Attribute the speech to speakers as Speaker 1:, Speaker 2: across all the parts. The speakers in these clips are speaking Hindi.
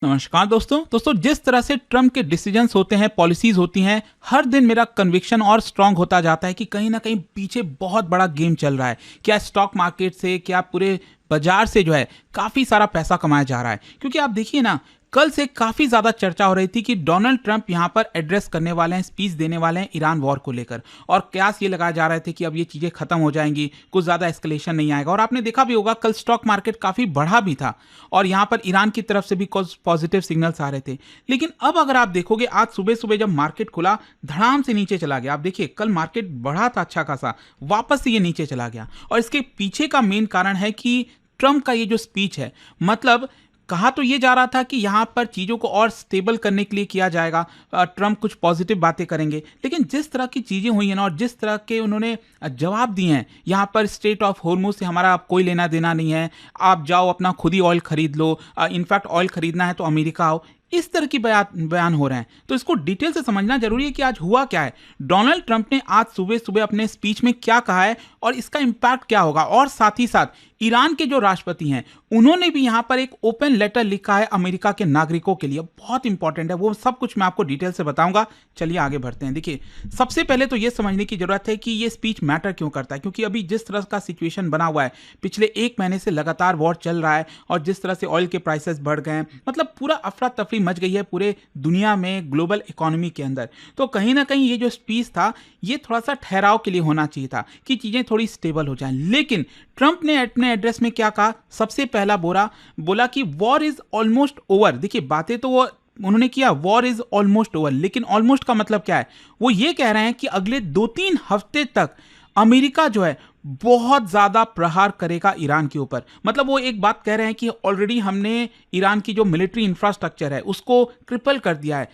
Speaker 1: नमस्कार दोस्तों जिस तरह से ट्रम्प के डिसीजंस होते हैं, पॉलिसीज होती हैं, हर दिन मेरा कन्विक्शन और स्ट्रांग होता जाता है कि कहीं ना कहीं पीछे बहुत बड़ा गेम चल रहा है। क्या स्टॉक मार्केट से, क्या पूरे बाजार से जो है काफी सारा पैसा कमाया जा रहा है। क्योंकि आप देखिए ना, कल से काफी ज्यादा चर्चा हो रही थी कि डोनाल्ड ट्रंप यहां पर एड्रेस करने वाले हैं, स्पीच देने वाले हैं ईरान वॉर को लेकर, और कयास ये लगाए जा रहे थे कि अब ये चीजें खत्म हो जाएंगी, कुछ ज्यादा एस्केलेशन नहीं आएगा। और आपने देखा भी होगा, कल स्टॉक मार्केट काफी बढ़ा भी था और यहां पर ईरान की तरफ से भी कुछ पॉजिटिव सिग्नल्स आ रहे थे। लेकिन अब अगर आप देखोगे, आज सुबह सुबह जब मार्केट खुला, धड़ाम से नीचे चला गया। आप देखिए, कल मार्केट बढ़ा था अच्छा खासा, वापस से ये नीचे चला गया। और इसके पीछे का मेन कारण है कि ट्रंप का ये जो स्पीच है, मतलब कहा तो ये जा रहा था कि यहां पर चीजों को और स्टेबल करने के लिए किया जाएगा, ट्रंप कुछ पॉजिटिव बातें करेंगे। लेकिन जिस तरह की चीजें हुई हैं ना, और जिस तरह के उन्होंने जवाब दिए हैं, यहां पर स्ट्रेट ऑफ हॉर्मुज से हमारा कोई लेना देना नहीं है, आप जाओ अपना खुद ही ऑयल खरीद लो, इनफैक्ट ऑयल खरीदना है तो अमेरिका आओ, इस तरह की बयान हो रहे हैं। तो इसको डिटेल से समझना जरूरी है कि आज हुआ क्या है, डोनाल्ड ट्रंप ने आज सुबह सुबह अपने स्पीच में क्या कहा है और इसका इंपैक्ट क्या होगा। और साथ ही साथ ईरान के जो राष्ट्रपति हैं, उन्होंने भी यहां पर एक ओपन लेटर लिखा है अमेरिका के नागरिकों के लिए, बहुत इंपॉर्टेंट है। वो सब कुछ मैं आपको डिटेल से बताऊंगा। चलिए आगे बढ़ते हैं। देखिए, सबसे पहले तो यह समझने की जरूरत है कि यह स्पीच मैटर क्यों करता है। क्योंकि अभी जिस तरह का सिचुएशन बना हुआ है, पिछले एक महीने से लगातार वॉर चल रहा है और जिस तरह से ऑयल के प्राइसेस बढ़ गए हैं, मतलब पूरा अफरा तफरी मच गई है पूरे दुनिया में, ग्लोबल इकोनॉमी के अंदर। तो कहीं ना कहीं ये जो स्पीच था, ये थोड़ा सा ठहराव के लिए होना चाहिए था कि चीजें थोड़ी स्टेबल हो जाएं। लेकिन ट्रंप ने अपने एड्रेस में क्या कहा, सबसे पहला बोला कि वॉर इज ऑलमोस्ट ओवर। देखिए, बातें तो वो उन्होंने किया, वॉर इज ऑलमोस्ट ओवर, लेकिन ऑलमोस्ट का मतलब क्या है, वो ये कह रहे हैं कि अगले 2-3 हफ्ते तक अमेरिका जो है बहुत ज्यादा प्रहार करेगा ईरान के ऊपर। मतलब वो एक बात कह रहे हैं कि ऑलरेडी हमने ईरान की जो मिलिट्री इंफ्रास्ट्रक्चर है उसको क्रिपल कर दिया है,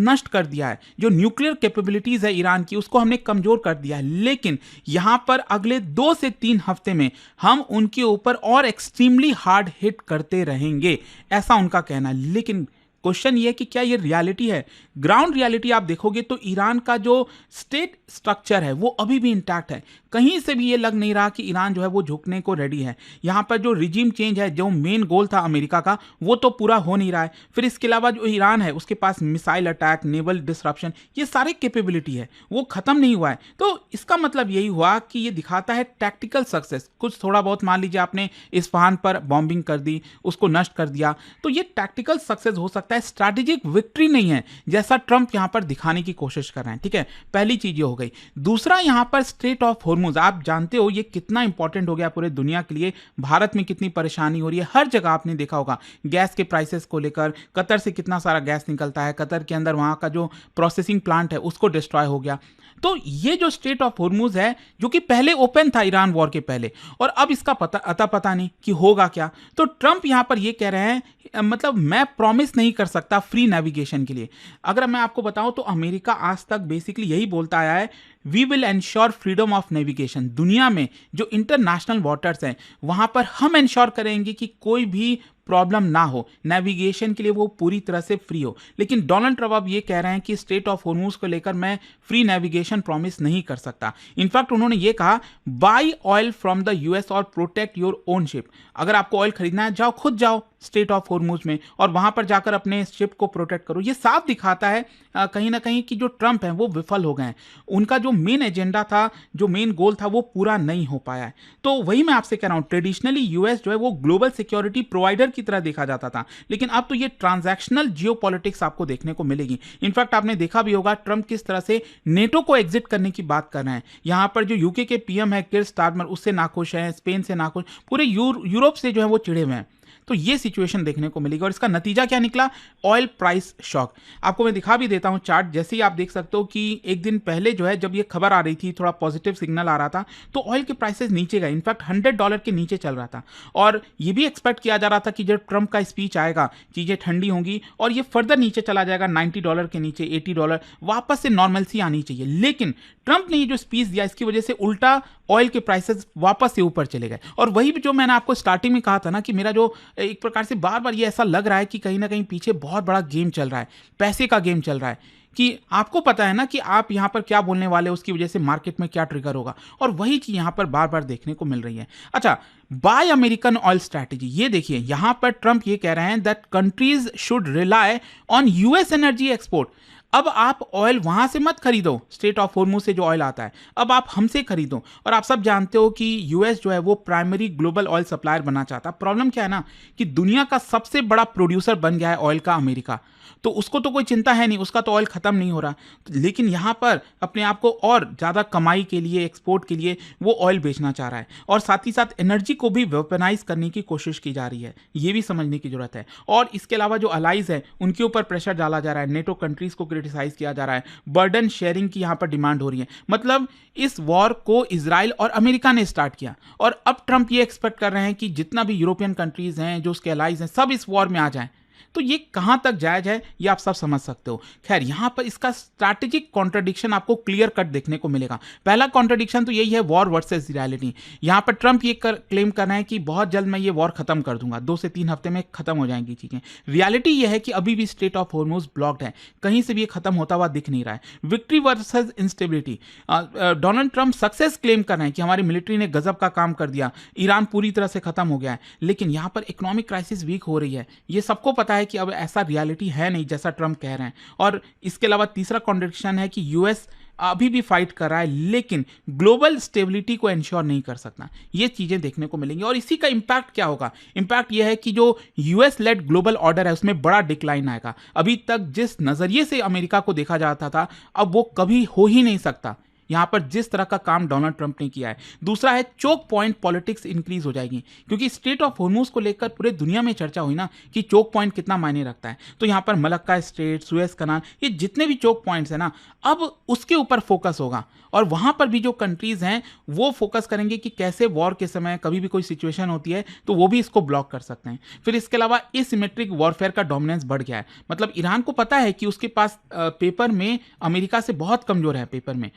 Speaker 1: नष्ट कर दिया है। जो न्यूक्लियर कैपेबिलिटीज है ईरान की, उसको हमने कमजोर कर दिया है। लेकिन यहां पर अगले 2 से 3 हफ्ते में हम उनके ऊपर और एक्सट्रीमली हार्ड हिट करते रहेंगे, ऐसा उनका कहना है। लेकिन क्वेश्चन ये है कि क्या ये रियलिटी है। ग्राउंड रियलिटी आप देखोगे तो ईरान का जो स्टेट स्ट्रक्चर है वो अभी भी इंटैक्ट है। कहीं से भी ये लग नहीं रहा कि ईरान जो है वो झुकने को रेडी है। यहां पर जो रिजीम चेंज है, जो मेन गोल था अमेरिका का, वो तो पूरा हो नहीं रहा है। फिर इसके अलावा जो ईरान है, उसके पास मिसाइल अटैक, नेवल डिसरप्शन, ये सारे कैपेबिलिटी है, वो खत्म नहीं हुआ है। तो इसका मतलब यही हुआ कि ये दिखाता है टैक्टिकल सक्सेस। कुछ थोड़ा बहुत, मान लीजिए आपने इस्फहान पर बॉम्बिंग कर दी, उसको नष्ट कर दिया, तो ये टैक्टिकल सक्सेस हो सकता है, स्ट्रैटेजिक विक्ट्री नहीं है, जैसा ट्रंप यहां पर दिखाने की कोशिश कर रहे हैं। ठीक है, पहली चीज ये हो गई। दूसरा, यहां पर स्ट्रेट ऑफ हॉर्मुज, आप जानते हो ये कितना इंपॉर्टेंट हो गया पूरे दुनिया के लिए। भारत में कितनी परेशानी हो रही है, हर जगह आपने देखा होगा, गैस के प्राइसेस को लेकर। कतर से कितना सारा गैस निकलता है, कतर के अंदर वहां का जो प्रोसेसिंग प्लांट है उसको डिस्ट्रॉय हो गया। तो ये जो स्ट्रेट ऑफ हॉर्मुज है, जो कि पहले ओपन था ईरान वॉर के पहले, और अब इसका पता नहीं कि होगा क्या। तो ट्रंप यहां पर ये कह रहे हैं, मतलब मैं प्रॉमिस नहीं कर सकता फ्री नेविगेशन के लिए। अगर मैं आपको बताऊं तो अमेरिका आज तक बेसिकली यही बोलता आया है, we will ensure freedom of navigation. दुनिया में जो इंटरनेशनल वाटर्स हैं, वहां पर हम एंश्योर करेंगे कि कोई भी प्रॉब्लम ना हो, नेविगेशन के लिए वो पूरी तरह से फ्री हो। लेकिन डोनाल्ड ट्रंप अब ये कह रहे हैं कि स्ट्रेट ऑफ हॉर्मुज को लेकर मैं फ्री नेविगेशन प्रॉमिस नहीं कर सकता। इनफैक्ट उन्होंने ये कहा, buy oil from the US और प्रोटेक्ट योर ओन शिप। अगर आपको ऑयल खरीदना है, खुद जाओ स्ट्रेट ऑफ हॉर्मुज में और वहां पर जाकर अपने शिप को प्रोटेक्ट करो। ये साफ दिखाता है कहीं ना कहीं कि जो ट्रंप है वो विफल हो गए हैं। उनका जो मेन एजेंडा था, जो मेन गोल था, वो पूरा नहीं हो पाया है। तो वही मैं आपसे कह रहा हूं, ट्रेडिशनली यूएस जो है वो ग्लोबल सिक्योरिटी प्रोवाइडर की तरह देखा जाता था, लेकिन अब तो ये ट्रांजैक्शनल जियोपॉलिटिक्स आपको देखने को मिलेगी। इनफैक्ट आपने देखा भी होगा ट्रंप किस तरह से नेटो को एग्जिट करने की बात कर रहे हैं। यहां पर जो यूके के पीएम है किर स्टारमर, उससे नाखुश है, स्पेन से नाखुश, पूरे यूरोप से जो है वो चिढ़े हुए हैं। तो ये सिचुएशन देखने को मिलेगी और इसका नतीजा क्या निकला, ऑयल प्राइस शॉक। आपको मैं दिखा भी देता हूं चार्ट। जैसे ही आप देख सकते हो कि एक दिन पहले जो है, जब ये खबर आ रही थी, थोड़ा पॉजिटिव सिग्नल आ रहा था, तो ऑयल के प्राइसेस नीचे गए। इनफैक्ट $100 के नीचे चल रहा था और ये भी एक्सपेक्ट किया जा रहा था कि जब ट्रंप का स्पीच आएगा, चीजें ठंडी होंगी और ये फर्दर नीचे चला जाएगा, $90 के नीचे, $80, वापस से नॉर्मलसी आनी चाहिए। लेकिन ट्रंप ने ये जो स्पीच दिया, इसकी वजह से उल्टा ऑयल के प्राइसेस वापस से ऊपर चले गए। और वही जो मैंने आपको स्टार्टिंग में कहा था ना, कि मेरा जो एक प्रकार से बार बार ये ऐसा लग रहा है कि कहीं ना कहीं पीछे बहुत बड़ा गेम चल रहा है, पैसे का गेम चल रहा है। कि आपको पता है ना कि आप यहाँ पर क्या बोलने वाले हो, उसकी वजह से मार्केट में क्या ट्रिगर होगा, और वही चीज़ यहाँ पर बार बार देखने को मिल रही है। अच्छा, बाय अमेरिकन ऑयल स्ट्रैटेजी, ये देखिए यहाँ पर ट्रंप ये कह रहे हैं that countries should rely on US energy export. अब आप ऑयल वहां से मत खरीदो, स्ट्रेट ऑफ हॉर्मुज से जो ऑयल आता है, अब आप हमसे खरीदो। और आप सब जानते हो कि यूएस जो है वो प्राइमरी ग्लोबल ऑयल सप्लायर बनना चाहता। प्रॉब्लम क्या है ना कि दुनिया का सबसे बड़ा प्रोड्यूसर बन गया है ऑयल का अमेरिका, तो उसको तो कोई चिंता है नहीं, उसका तो ऑयल खत्म नहीं हो रहा, लेकिन यहाँ पर अपने आप को और ज़्यादा कमाई के लिए, एक्सपोर्ट के लिए वो ऑयल बेचना चाह रहा है, और साथ ही साथ एनर्जी को भी वेपनाइज करने की कोशिश की जा रही है, ये भी समझने की जरूरत है। और इसके अलावा जो अलाइज है उनके ऊपर प्रेशर डाला जा रहा है, नेटो कंट्रीज को क्रिटिसाइज किया जा रहा है, बर्डन शेयरिंग की यहाँ पर डिमांड हो रही है। मतलब इस वॉर को इजराइल और अमेरिका ने स्टार्ट किया, और अब ट्रंप ये एक्सपेक्ट कर रहे हैं कि जितना भी यूरोपियन कंट्रीज हैं, जो उसके अलाइज हैं, सब इस वॉर में आ जाएं। तो ये कहां तक जायज है ये आप सब समझ सकते हो। खैर, यहां पर इसका स्ट्रैटेजिक कॉन्ट्रडिक्शन आपको क्लियर कट देखने को मिलेगा। पहला कॉन्ट्रडिक्शन तो यही है, वॉर वर्सेस रियलिटी। यहां पर ट्रंप ये क्लेम कर रहे हैं कि बहुत जल्द मैं ये वॉर खत्म कर दूंगा, 2 से 3 हफ्ते में खत्म हो जाएंगी चीजें। रियलिटी ये है कि अभी भी स्ट्रेट ऑफ हॉर्मुज ब्लॉक्ड है, कहीं से भी ये खत्म होता हुआ दिख नहीं रहा है। Victory versus instability, Donald Trump success claim कर रहे हैं कि हमारी मिलिट्री ने गजब का काम कर दिया, ईरान पूरी तरह से खत्म हो गया है, लेकिन यहां पर इकोनॉमिक क्राइसिस वीक हो रही है। ये सबको पता है कि अब ऐसा रियलिटी है नहीं जैसा ट्रंप कह रहे हैं। और इसके अलावा तीसरा कॉन्ट्रडिक्शन है कि यूएस अभी भी फाइट कर रहा है, लेकिन ग्लोबल स्टेबिलिटी को इंश्योर नहीं कर सकता। ये चीजें देखने को मिलेंगी, और इसी का इंपैक्ट क्या होगा? इंपैक्ट यह है कि जो यूएस लेड ग्लोबल ऑर्डर है उसमें बड़ा डिक्लाइन आएगा। अभी तक जिस नजरिए से अमेरिका को देखा जाता था, अब वो कभी हो ही नहीं सकता यहां पर जिस तरह का काम डोनाल्ड ट्रंप ने किया है। दूसरा है चोक पॉइंट पॉलिटिक्स इंक्रीज हो जाएगी, क्योंकि स्ट्रेट ऑफ हॉर्मुज को लेकर पूरे दुनिया में चर्चा हुई ना कि चोक पॉइंट कितना मायने रखता है। तो यहां पर मलक्का स्ट्रेट, सुएज कनाल, ये जितने भी चोक पॉइंट्स है ना, अब उसके ऊपर फोकस होगा, और वहां पर भी जो कंट्रीज हैं वो फोकस करेंगे कि कैसे वॉर के समय कभी भी कोई सिचुएशन होती है तो वो भी इसको ब्लॉक कर सकते हैं। फिर इसके अलावा एसिमेट्रिक वॉरफेयर का डोमिनेंस बढ़ गया है। मतलब ईरान को पता है कि उसके पास पेपर में अमेरिका से बहुत कमजोर है, पेपर में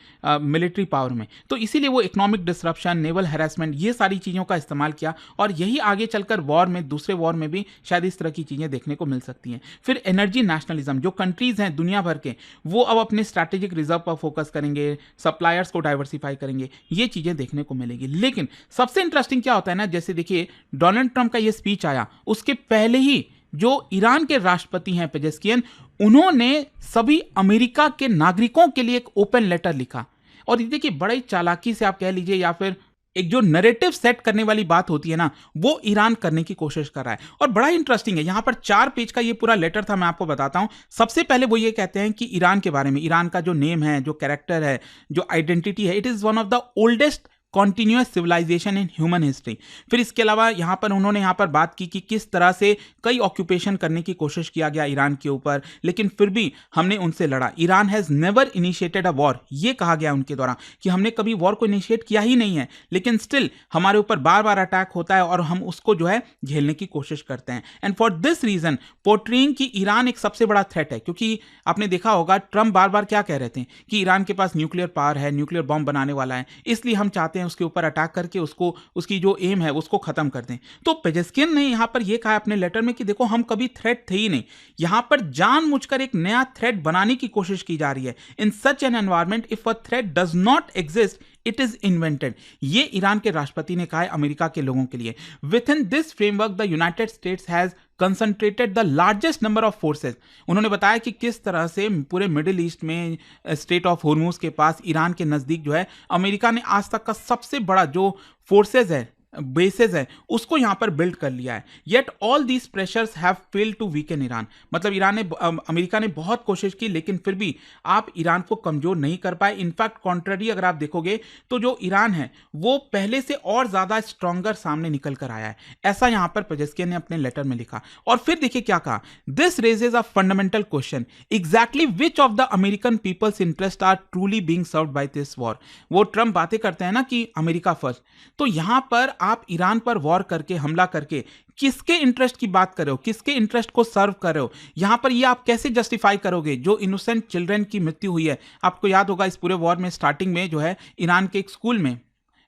Speaker 1: मिलिट्री पावर में, तो इसीलिए वो इकोनॉमिक डिसरप्शन, नेवल हैरेसमेंट, ये सारी चीजों का इस्तेमाल किया, और यही आगे चलकर वॉर में, दूसरे वॉर में भी शायद इस तरह की चीजें देखने को मिल सकती हैं। फिर एनर्जी नेशनलिज्म, जो कंट्रीज हैं दुनिया भर के, वो अब अपने स्ट्रैटेजिक रिजर्व पर फोकस करेंगे, सप्लायर्स को डाइवर्सिफाई करेंगे, ये चीजें देखने को मिलेगी। लेकिन सबसे इंटरेस्टिंग क्या होता है ना, जैसे देखिए डोनाल्ड ट्रंप का ये स्पीच आया, उसके पहले ही जो ईरान के राष्ट्रपति हैं पेजेस्कियन, उन्होंने सभी अमेरिका के नागरिकों के लिए एक ओपन लेटर लिखा। और ये देखिए बड़ी चालाकी से आप कह लीजिए, या फिर एक जो नैरेटिव सेट करने वाली बात होती है ना, वो ईरान करने की कोशिश कर रहा है। और बड़ा इंटरेस्टिंग है, यहां पर 4 पेज का ये पूरा लेटर था, मैं आपको बताता हूं। सबसे पहले वो ये कहते हैं कि ईरान के बारे में, ईरान का जो नेम है, जो कैरेक्टर है, जो आइडेंटिटी है, it is one of the oldest continuous civilisation in human history. फिर इसके अलावा यहां पर उन्होंने यहां पर बात की कि किस तरह से कई ऑक्यूपेशन करने की कोशिश किया गया ईरान के ऊपर, लेकिन फिर भी हमने उनसे लड़ा। Iran has never initiated a war, ये कहा गया उनके द्वारा कि हमने कभी वॉर को इनिशिएट किया ही नहीं है, लेकिन स्टिल हमारे ऊपर बार बार अटैक होता है और हम उसको जो है झेलने की कोशिश करते हैं। And for this reason portraying कि ईरान एक सबसे बड़ा थ्रेट है, क्योंकि आपने देखा होगा ट्रंप बार बार क्या कह रहे थे कि ईरान के पास न्यूक्लियर पावर है, न्यूक्लियर बॉम्ब बनाने वाला है, इसलिए हम चाहते हैं उसके ऊपर अटैक करके उसको, उसकी जो एम है उसको खत्म कर दें। तो पेजेस्कियन ने यहां पर यह कहा अपने लेटर में कि देखो हम कभी थ्रेट थे ही नहीं, यहां पर जानबूझकर एक नया थ्रेट बनाने की कोशिश की जा रही है। In such an environment if a threat does not exist it is invented, ये ईरान के राष्ट्रपति ने कहा है अमेरिका के लोगों के लिए। With in this framework the United states has concentrated the largest number of forces. उन्होंने बताया कि किस तरह से पूरे मिडिल ईस्ट में, स्ट्रेट ऑफ हॉर्मुज के पास, ईरान के नजदीक जो है, अमेरिका ने आज तक का सबसे बड़ा जो फोर्सेज है, बेसेस है, उसको यहां पर बिल्ड कर लिया है। Yet all these pressures have failed to weaken Iran. मतलब ईरान ने, अमेरिका ने बहुत कोशिश की, लेकिन फिर भी आप ईरान को कमजोर नहीं कर पाए। इनफैक्ट कॉन्ट्ररी अगर आप देखोगे तो जो ईरान है वो पहले से और ज्यादा स्ट्रॉन्गर सामने निकल कर आया है, ऐसा यहां पर पेजेस्कियन ने अपने लेटर में लिखा। और फिर देखिए क्या कहा, this raises a fundamental question, exactly which of the American people's interest are truly being served by this war. वो ट्रंप बातें करते हैं ना कि अमेरिका फर्स्ट, तो यहां पर आप ईरान पर वॉर करके, हमला करके किसके इंटरेस्ट की बात कर रहे हो, किसके इंटरेस्ट को सर्व कर रहे हो? यहां पर ये आप कैसे जस्टिफाई करोगे जो इनोसेंट चिल्ड्रन की मृत्यु हुई है? आपको याद होगा इस पूरे वॉर में स्टार्टिंग में जो है ईरान के एक स्कूल में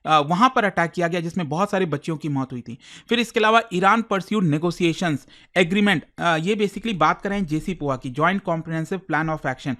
Speaker 1: वहां पर अटैक किया गया जिसमें बहुत सारे बच्चियों की मौत हुई थी। फिर इसके अलावा ईरान परस्यूड नेगोशिएशंस एग्रीमेंट, ये बेसिकली बात करें JCPOA की, joint comprehensive plan of action.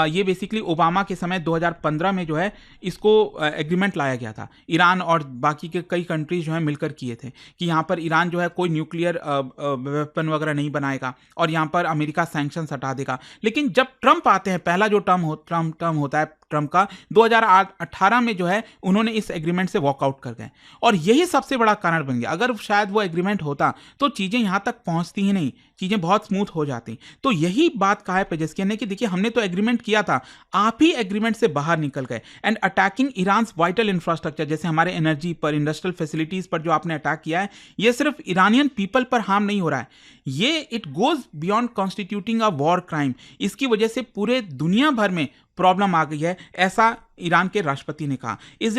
Speaker 1: ये बेसिकली ओबामा के समय 2015 में जो है इसको एग्रीमेंट लाया गया था। ईरान और बाकी के कई कंट्रीज जो है मिलकर किए थे कि यहाँ पर ईरान जो है कोई न्यूक्लियर वेपन वगैरह नहीं बनाएगा और यहाँ पर अमेरिका सैंक्शंस हटा देगा। लेकिन जब ट्रंप आते हैं, पहला जो टर्म होता है ट्रंप का 2018 में जो है उन्होंने इस एग्रीमेंट से वॉकआउट कर गए और यही सबसे बड़ा कारण बन गया। अगर शायद वो एग्रीमेंट होता तो चीजें यहां तक पहुंचती ही नहीं, चीजें बहुत स्मूथ हो जाती। तो यही बात कहा है पेजेस्कियन ने कि देखिए हमने तो एग्रीमेंट किया था, आप ही एग्रीमेंट से बाहर निकल गए and attacking Iran's vital infrastructure, जैसे हमारे एनर्जी पर, इंडस्ट्रियल फैसिलिटीज पर जो आपने अटैक किया है, ये सिर्फ ईरानियन पीपल पर हार्म नहीं हो रहा है, ये it goes beyond constituting a war crime. इसकी वजह से पूरे दुनिया भर में प्रॉब्लम आ गई है, ऐसा ईरान के राष्ट्रपति ने कहा। Is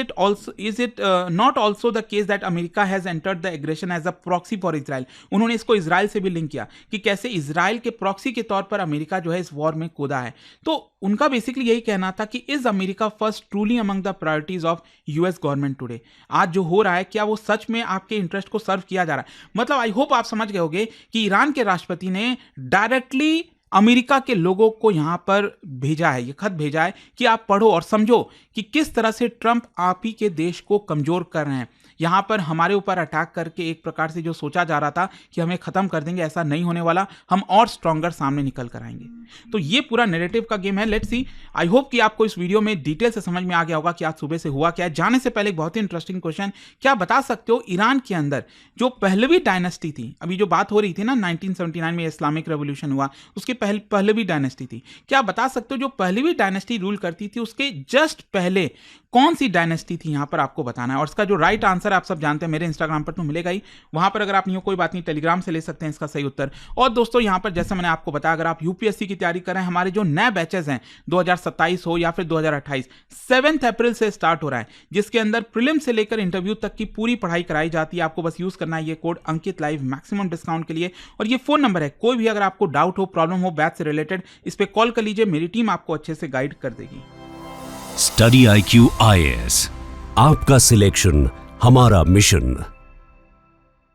Speaker 1: it not also the case that America has entered the aggression as a proxy for Israel. उन्होंने इसको इजराइल से भी लिंक किया कि कैसे इजराइल के प्रॉक्सी के तौर पर अमेरिका जो है इस वॉर में कूदा है। तो उनका बेसिकली यही कहना था कि is America first truly among the priorities of US government today. आज जो हो रहा है क्या वो सच में आपके इंटरेस्ट को सर्व किया जा रहा है? मतलब आई होप आप समझ गए होंगे कि ईरान के राष्ट्रपति ने डायरेक्टली अमेरिका के लोगों को यहां पर भेजा है, ये खत भेजा है कि आप पढ़ो और समझो कि किस तरह से ट्रंप आप ही के देश को कमजोर कर रहे हैं। यहां पर हमारे ऊपर अटैक करके एक प्रकार से जो सोचा जा रहा था कि हमें खत्म कर देंगे, ऐसा नहीं होने वाला, हम और स्ट्रॉन्गर सामने निकल कर आएंगे। तो ये पूरा नैरेटिव का गेम है। लेट्स सी, आई होप कि आपको इस वीडियो में डिटेल से समझ में आ गया होगा कि आज सुबह से हुआ क्या है। जाने से पहले एक बहुत ही इंटरेस्टिंग क्वेश्चन, क्या बता सकते हो ईरान के अंदर जो पहलवी डायनेस्टी थी, अभी जो बात हो रही थी ना 1979 में इस्लामिक रेवोल्यूशन हुआ, उसके पहलवी डायनेस्टी थी, क्या बता सकते हो जो पहलवी डायनेस्टी रूल करती थी उसके जस्ट पहले कौन सी डायनेस्टी थी? यहां पर आपको बताना है और इसका जो राइट आंसर आप सब जानते हैं, मेरे इंस्टाग्राम पर तो मिलेगा ही, वहां पर अगर आप नहीं हो कोई बात नहीं, टेलीग्राम से ले सकते हैं इसका सही उत्तर। और दोस्तों यहां पर जैसे मैंने आपको बताया, अगर आप यूपीएससी की तैयारी कर रहे हैं, हमारे जो नए बैचेस हैं 2027 हो या फिर 2028, 7 अप्रैल से स्टार्ट हो रहा है, जिसके अंदर प्रीलिम से लेकर इंटरव्यू तक की पूरी पढ़ाई कराई जाती है। आपको बस यूज करना है ये कोड अंकित लाइव मैक्सिमम डिस्काउंट के लिए, और ये फोन नंबर है, कोई भी अगर आपको डाउट हो, प्रॉब्लम हो बैच से रिलेटेड, इस पे कॉल कर लीजिए, मेरी टीम आपको अच्छे से गाइड कर देगी।
Speaker 2: स्टडी IQ IAS, आपका सिलेक्शन हमारा मिशन।